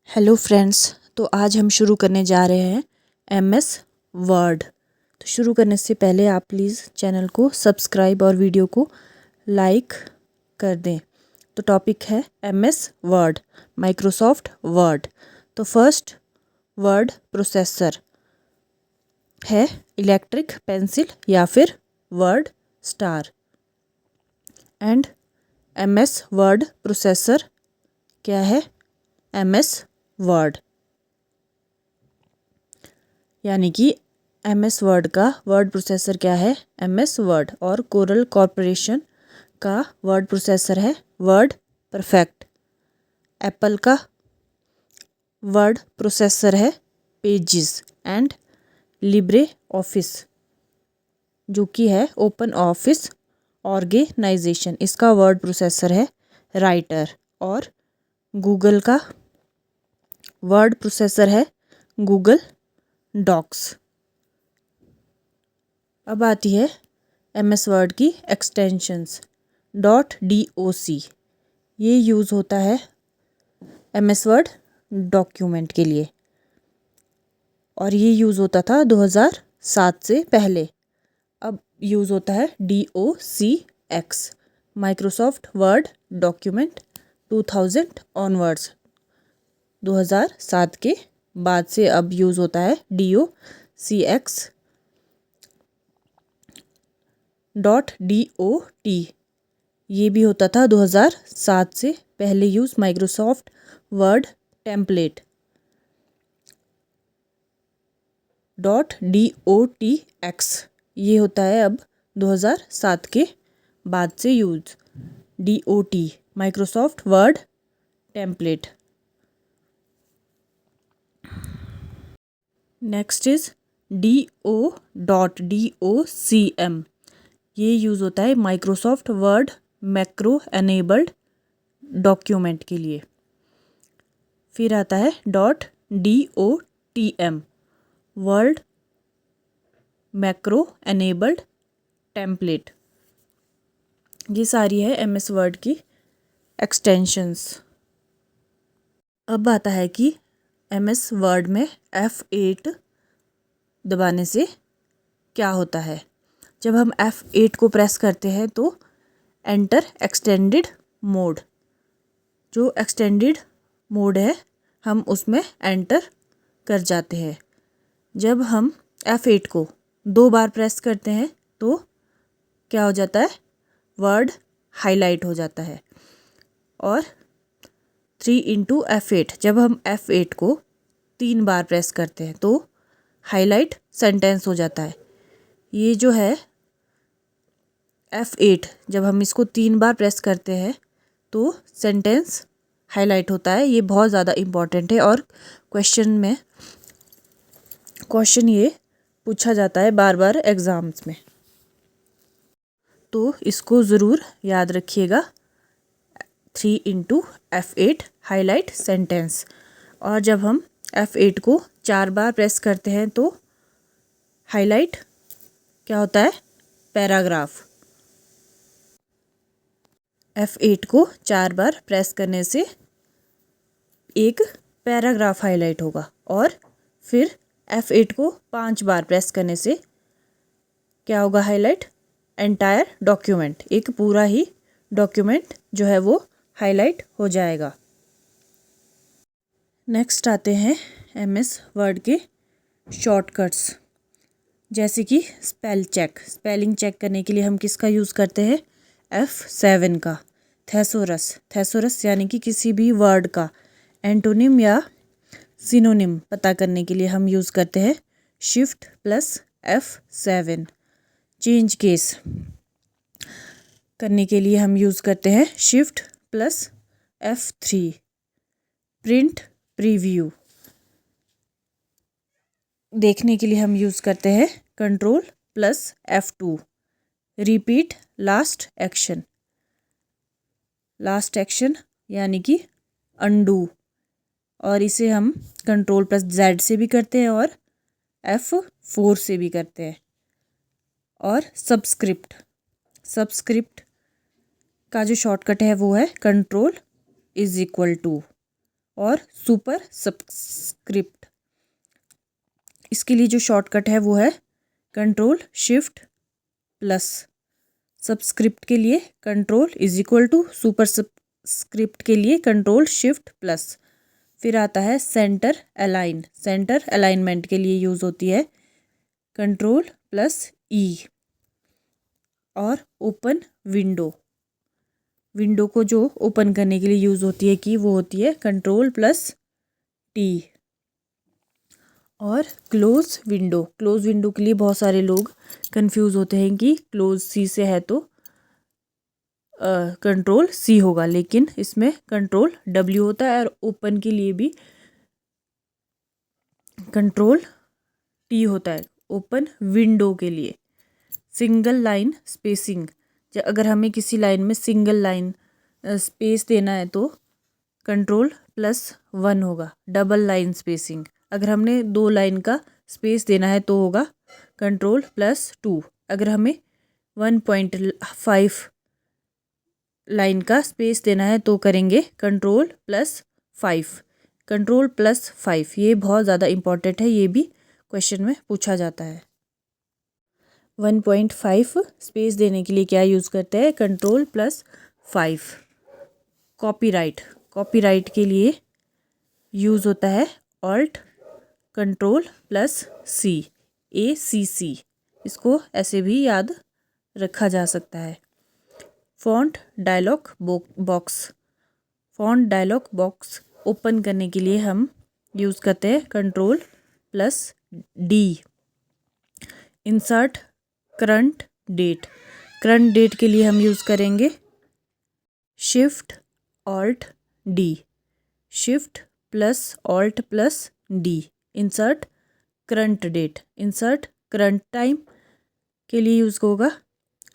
Hello friends. तो आज हम शुरू करने जा रहे हैं एमएस वर्ड। तो शुरू करने से पहले आप प्लीज़ चैनल को सब्सक्राइब और वीडियो को लाइक कर दें। तो टॉपिक है एमएस वर्ड, माइक्रोसॉफ्ट वर्ड। तो फर्स्ट वर्ड प्रोसेसर है इलेक्ट्रिक पेंसिल या फिर word star. And MS word processor क्या है? एमएस वर्ड, यानी कि एमएस वर्ड का वर्ड प्रोसेसर क्या है? MS word. और कोरल कॉरपोरेशन का वर्ड प्रोसेसर है वर्ड परफेक्ट। एप्पल का वर्ड प्रोसेसर है पेजेस। एंड लिब्रे ऑफिस जो कि है ओपन ऑफिस ऑर्गेनाइजेशन, इसका वर्ड प्रोसेसर है राइटर। और गूगल का वर्ड प्रोसेसर है गूगल डॉक्स। अब आती है एमएस वर्ड की एक्सटेंशंस। .doc ये यूज़ होता है एमएस वर्ड डॉक्यूमेंट के लिए, और ये यूज़ होता था 2007 से पहले। अब यूज़ होता है DOCX, Microsoft word document 2000 onwards. 2007 के बाद से अब यूज़ होता है DOCX .dot। ये भी होता था 2007 से पहले use Microsoft word template .dotx। ये होता है अब 2007 के बाद से use DOT, Microsoft word template. Next is DO.docm। ये यूज़ होता है Microsoft word macro enabled document के लिए। फिर आता है .dotm, word macro enabled template. ये सारी है एमएस वर्ड की एक्सटेंशंस। अब आता है कि एमएस वर्ड में F8 दबाने से क्या होता है। जब हम F8 को प्रेस करते हैं तो एंटर एक्सटेंडेड मोड, जो एक्सटेंडेड मोड है हम उसमें एंटर कर जाते हैं। जब हम F8 को 2 बार प्रेस करते हैं तो क्या हो जाता है? वर्ड हाईलाइट हो जाता है। और 3 × F8, जब हम F8 को 3 बार प्रेस करते हैं तो हाईलाइट सेंटेंस हो जाता है। ये जो है F8, जब हम इसको 3 बार प्रेस करते हैं तो सेंटेंस हाईलाइट होता है। ये बहुत ज़्यादा इम्पॉर्टेंट है और क्वेश्चन ये पूछा जाता है बार बार एग्ज़ाम्स में, तो इसको ज़रूर याद रखिएगा। 3 × F8 हाईलाइट सेंटेंस। और जब हम F8 को 4 बार प्रेस करते हैं तो हाईलाइट क्या होता है? पैराग्राफ। F8 को 4 बार प्रेस करने से एक पैराग्राफ हाईलाइट होगा। और फिर F8 को 5 बार प्रेस करने से क्या होगा हाईलाइट? एंटायर डॉक्यूमेंट, एक पूरा ही डॉक्यूमेंट जो है वो हाईलाइट हो जाएगा। नेक्स्ट आते हैं एमएस वर्ड के शॉर्टकट्स, जैसे कि स्पेलिंग चेक करने के लिए हम किसका यूज़ करते हैं? F7 का। थेसोरस यानी कि किसी भी वर्ड का एंटोनिम या सिनोनिम पता करने के लिए हम यूज़ करते हैं Shift+F7। चेंज केस करने के लिए हम यूज़ करते हैं Shift+F3। प्रिंट प्रीव्यू देखने के लिए हम यूज़ करते हैं Ctrl+F2। रिपीट लास्ट एक्शन यानी कि अंडू, और इसे हम Ctrl+Z से भी करते हैं और F4 से भी करते हैं। और सब्सक्रिप्ट का जो शॉर्टकट है वो है Ctrl=, और सुपर सब्सक्रिप्ट। इसके लिए जो शॉर्टकट है वो है कंट्रोल शिफ्ट प्लस। सब्सक्रिप्ट के लिए control is equal to, super subscript के लिए कंट्रोल शिफ्ट प्लस। फिर आता है सेंटर अलाइन। सेंटर अलाइनमेंट के लिए यूज़ होती है कंट्रोल प्लस ई। और ओपन विंडो, विंडो को जो ओपन करने के लिए यूज़ होती है की, वो होती है कंट्रोल प्लस टी। और क्लोज विंडो, क्लोज विंडो के लिए बहुत सारे लोग कंफ्यूज होते हैं कि क्लोज सी से है तो कंट्रोल सी होगा, लेकिन इसमें कंट्रोल डब्ल्यू होता है। और ओपन के लिए भी कंट्रोल टी होता है, ओपन विंडो के लिए। सिंगल लाइन स्पेसिंग, अगर हमें किसी लाइन में सिंगल लाइन स्पेस देना है तो कंट्रोल प्लस 1 होगा। डबल लाइन स्पेसिंग, अगर हमने 2 लाइन का स्पेस देना है तो होगा कंट्रोल प्लस 2। अगर हमें 1.5 लाइन का स्पेस देना है तो करेंगे कंट्रोल प्लस 5। कंट्रोल प्लस 5 ये बहुत ज़्यादा इम्पॉर्टेंट है, ये भी क्वेश्चन में पूछा जाता है। 1.5 स्पेस देने के लिए क्या यूज़ करते हैं, कंट्रोल प्लस 5। कॉपीराइट, कॉपीराइट के लिए यूज़ होता है alt control plus C, ACC। इसको ऐसे भी याद रखा जा सकता है। Font dialog box, font dialog box open करने के लिए हम यूज़ करते हैं control plus D। Insert current date, current date के लिए हम यूज़ करेंगे shift alt D, shift plus alt plus D। Insert current date, insert current time के लिए यूज़ होगा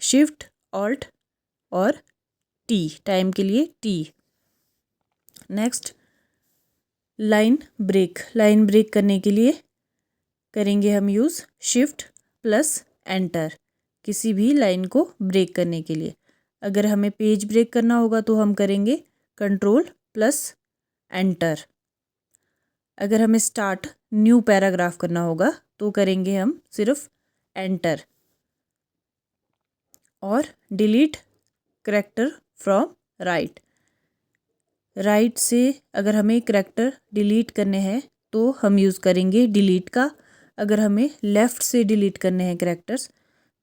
शिफ्ट ऑल्ट और T, टाइम के लिए T। Next line break, line break करने के लिए करेंगे हम यूज़ शिफ्ट प्लस एंटर, किसी भी लाइन को ब्रेक करने के लिए। अगर हमें पेज ब्रेक करना होगा तो हम करेंगे कंट्रोल प्लस एंटर। अगर हमें स्टार्ट न्यू पैराग्राफ करना होगा तो करेंगे हम सिर्फ एंटर। और delete character from right, right से अगर हमें करैक्टर डिलीट करने हैं तो हम यूज़ करेंगे डिलीट का। अगर हमें लेफ़्ट से डिलीट करने हैं करैक्टर्स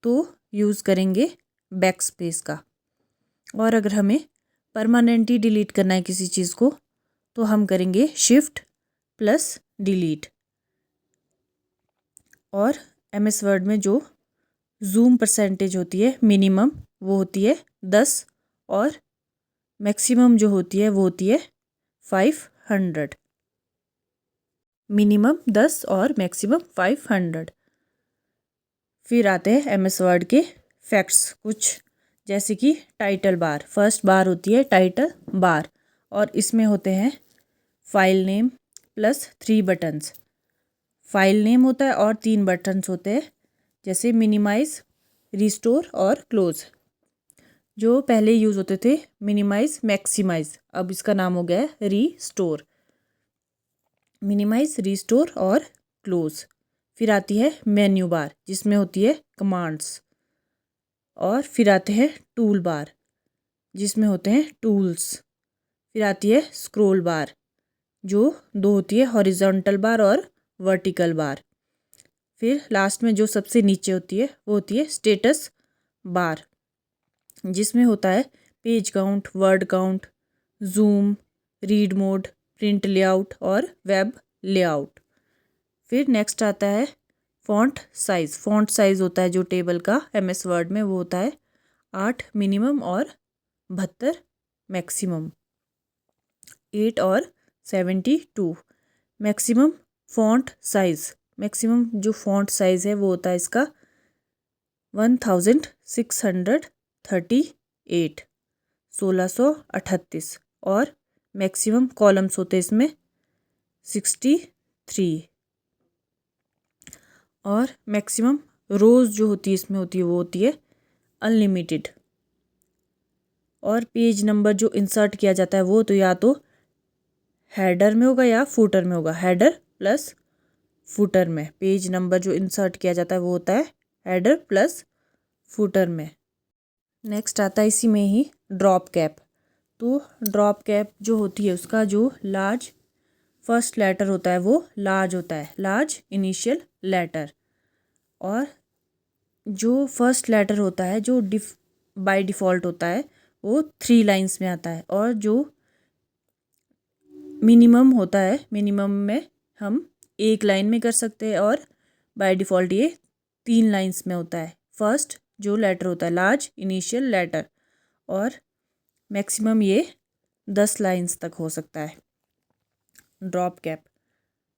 तो यूज़ करेंगे बैक स्पेस का। और अगर हमें परमानेंटली डिलीट करना है किसी चीज़ को तो हम करेंगे शिफ्ट प्लस डिलीट। और MS वर्ड में जो जूम परसेंटेज होती है मिनिमम वो होती है 10 और मैक्सिमम जो होती है वो होती है 500। मिनिमम 10 और मैक्सिमम 500। फिर आते हैं MS वर्ड के फैक्ट्स कुछ, जैसे कि टाइटल बार। फर्स्ट बार होती है टाइटल बार और इसमें होते हैं file name plus 3 buttons. File name होता है और 3 बटन्स होते हैं, जैसे मिनिमाइज, रिस्टोर और क्लोज। जो पहले यूज़ होते थे मिनिमाइज, मैक्सिमाइज, अब इसका नाम हो गया है रीस्टोर। मिनिमाइज, रिस्टोर और क्लोज। फिर आती है मेन्यू बार जिसमें होती है कमांड्स। और फिर आते हैं टूल बार जिसमें होते हैं टूल्स। फिर आती है स्क्रोल बार जो 2 होती है, हॉरिजॉन्टल बार और वर्टिकल बार। फिर लास्ट में जो सबसे नीचे होती है वो होती है स्टेटस बार जिसमें होता है page count, word count, zoom, read mode, print layout और वेब लेआउट। फिर नेक्स्ट आता है फॉन्ट साइज़। फॉन्ट साइज़ होता है जो टेबल का MS वर्ड में वो होता है 8 मिनिमम और 72 मैक्सिमम, 8 और 72। मैक्सिमम फॉन्ट साइज़, मैक्सिमम जो फॉन्ट साइज़ है वो होता है इसका 1638, 1638। और मैक्सिमम कॉलम्स होते हैं इसमें 63। और मैक्सिमम रोज़ जो होती है इसमें होती है वो होती है अनलिमिटेड। और पेज नंबर जो इंसर्ट किया जाता है वो तो या तो हेडर में होगा या फुटर में होगा, हेडर प्लस फुटर में। पेज नंबर जो इंसर्ट किया जाता है वो होता है हेडर प्लस फुटर में। नेक्स्ट आता है इसी में ही ड्रॉप कैप। तो ड्रॉप कैप जो होती है उसका जो लार्ज फर्स्ट लेटर होता है वो लार्ज होता है, लार्ज इनिशियल लेटर। और जो फर्स्ट लेटर होता है जो बाय डिफ़ॉल्ट होता है वो 3 लाइंस में आता है। और जो मिनिमम होता है, मिनिमम में हम 1 लाइन में कर सकते हैं और बाय डिफ़ॉल्ट ये 3 लाइंस में होता है। फर्स्ट जो लेटर होता है लार्ज इनिशियल लेटर, और मैक्सिमम ये 10 लाइंस तक हो सकता है। ड्रॉप कैप,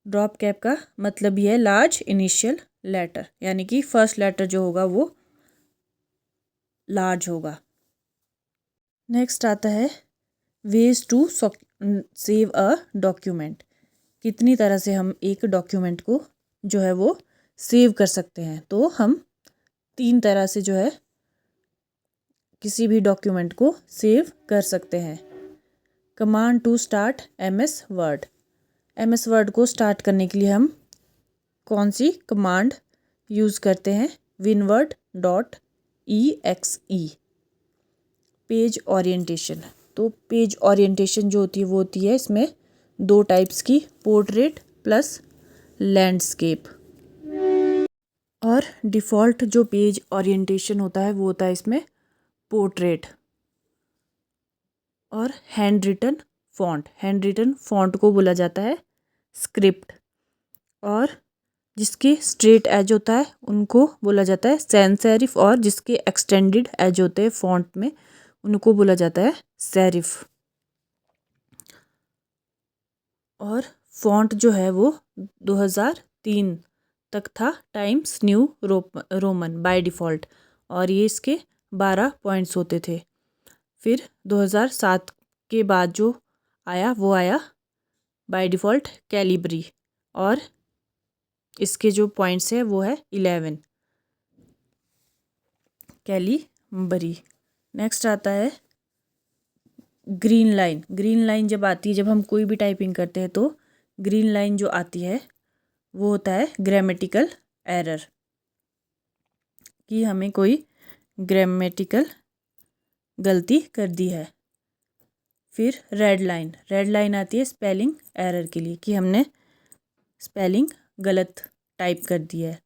ड्रॉप कैप का मतलब ये है लार्ज इनिशियल लेटर, यानी कि फर्स्ट लेटर जो होगा वो लार्ज होगा। नेक्स्ट आता है ways to save a document. कितनी तरह से हम एक डॉक्यूमेंट को जो है वो सेव कर सकते हैं। तो हम 3 तरह से जो है किसी भी डॉक्यूमेंट को सेव कर सकते हैं। Command to start MS Word. MS Word को स्टार्ट करने के लिए हम कौन सी कमांड यूज़ करते हैं? winword.exe। Page orientation. तो पेज ओरिएंटेशन जो होती है वो होती है इसमें 2 टाइप्स की, पोर्ट्रेट प्लस लैंडस्केप। और डिफ़ॉल्ट जो पेज ओरिएंटेशन होता है वो होता है इसमें पोर्ट्रेट। और handwritten font, handwritten font को बोला जाता है स्क्रिप्ट। और जिसके स्ट्रेट एज होता है उनको बोला जाता है सैंस सेरिफ, और जिसके एक्सटेंडेड एज होते हैं फ़ॉन्ट में उनको बोला जाता है सेरिफ। और फ़ॉन्ट जो है वो 2003 तक था times new Roman by default, और ये इसके 12 पॉइंट्स होते थे। फिर 2007 के बाद जो आया वो आया बाय डिफ़ॉल्ट कैलिब्री, और इसके जो पॉइंट्स है वो है 11 कैलिबरी। नेक्स्ट आता है ग्रीन लाइन। ग्रीन लाइन जब आती है, जब हम कोई भी टाइपिंग करते हैं तो ग्रीन लाइन जो आती है वो होता है ग्रामेटिकल एरर, कि हमें कोई ग्रामेटिकल गलती कर दी है। फिर रेड लाइन, रेड लाइन आती है स्पेलिंग एरर के लिए, कि हमने स्पेलिंग गलत टाइप कर दी है।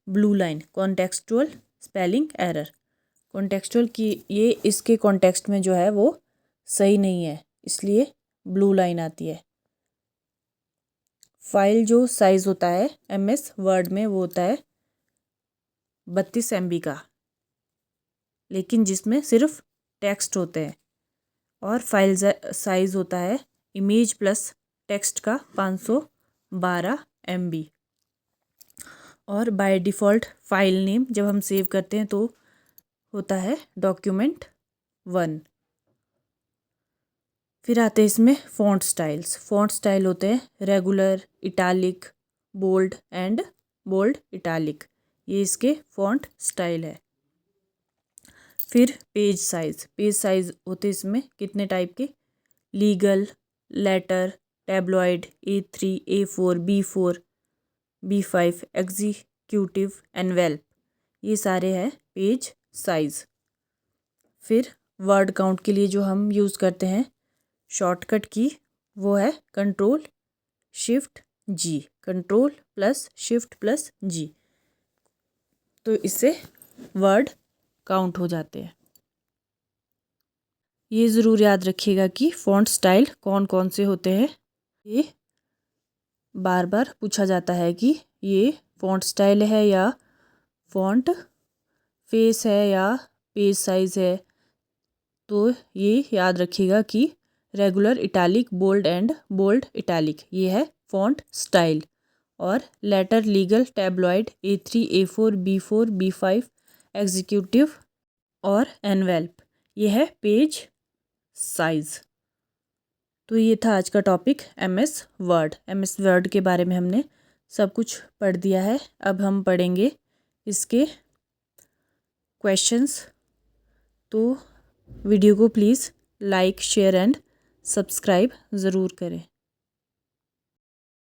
Blue line contextual spelling error, contextual की ये इसके कॉन्टेक्स्ट में जो है वो सही नहीं है, इसलिए ब्लू लाइन आती है। फाइल जो साइज़ होता है एमएस वर्ड में वो होता है 32 MB का, लेकिन जिसमें सिर्फ टेक्स्ट होते हैं। और फाइल साइज़ होता है इमेज प्लस टेक्स्ट का 512 MB। और बाय डिफ़ॉल्ट फाइल नेम जब हम सेव करते हैं तो होता है डॉक्यूमेंट 1। फिर आते हैं इसमें फ़ॉन्ट स्टाइल्स। फ़ॉन्ट स्टाइल होते हैं regular, italic, bold and bold italic, ये इसके फ़ॉन्ट स्टाइल है। फिर पेज साइज़, पेज साइज़ होते हैं इसमें कितने टाइप के? Legal, letter, tabloid, A3, A4, B4, B5, executive, envelope, ये सारे हैं पेज साइज़। फिर वर्ड काउंट के लिए जो हम यूज़ करते हैं शॉर्टकट की वो है कंट्रोल शिफ्ट जी, कंट्रोल प्लस शिफ्ट प्लस जी, तो इससे वर्ड काउंट हो जाते हैं। ये ज़रूर याद रखिएगा कि फ़ॉन्ट स्टाइल कौन कौन से होते हैं। ये बार बार पूछा जाता है कि ये फ़ॉन्ट स्टाइल है या फ़ॉन्ट फेस है या पेज साइज़ है। तो ये याद रखिएगा कि regular, italic, bold and bold italic, ये है फ़ॉन्ट स्टाइल। और letter, legal, tabloid, A3, A4, B4, B5, executive और एनवेल्प, ये है पेज साइज़। तो ये था आज का topic MS Word. MS Word के बारे में हमने सब कुछ पढ़ दिया है। अब हम पढ़ेंगे इसके क्वेश्चंस। तो वीडियो को please like, share and subscribe ज़रूर करें।